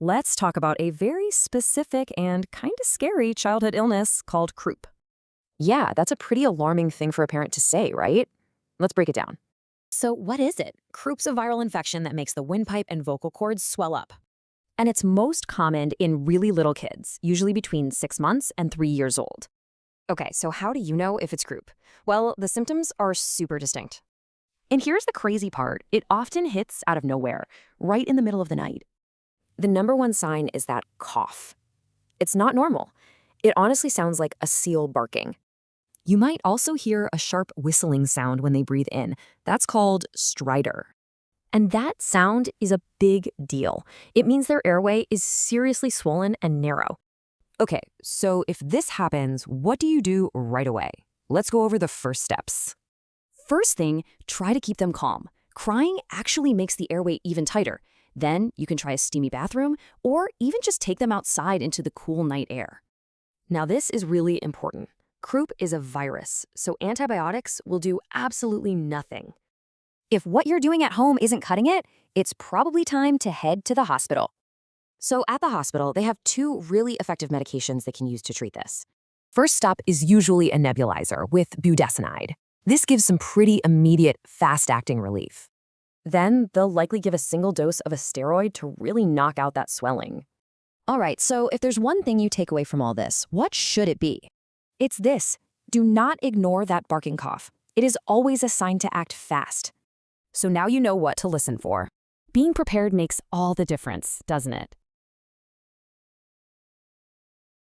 Let's talk about a very specific and kind of scary childhood illness called croup. Yeah, that's a pretty alarming thing for a parent to say, right? Let's break it down. So what is it? Croup's a viral infection that makes the windpipe and vocal cords swell up. And it's most common in really little kids, usually between 6 months and 3 years old. Okay, so how do you know if it's croup? Well, the symptoms are super distinct. And here's the crazy part. It often hits out of nowhere, right in the middle of the night. The number one sign is that cough. It's not normal. It honestly sounds like a seal barking. You might also hear a sharp whistling sound when they breathe in. That's called stridor. And that sound is a big deal. It means their airway is seriously swollen and narrow. Okay, so if this happens, what do you do right away? Let's go over the first steps. First thing, try to keep them calm. Crying actually makes the airway even tighter. Then you can try a steamy bathroom or even just take them outside into the cool night air. Now this is really important. Croup is a virus, so antibiotics will do absolutely nothing. If what you're doing at home isn't cutting it, it's probably time to head to the hospital. So at the hospital, they have 2 really effective medications they can use to treat this. First stop is usually a nebulizer with Budesonide. This gives some pretty immediate, fast-acting relief. Then they'll likely give a single dose of a steroid to really knock out that swelling. All right, so if there's one thing you take away from all this, what should it be? It's this. Do not ignore that barking cough. It is always a sign to act fast. So now you know what to listen for. Being prepared makes all the difference, doesn't it?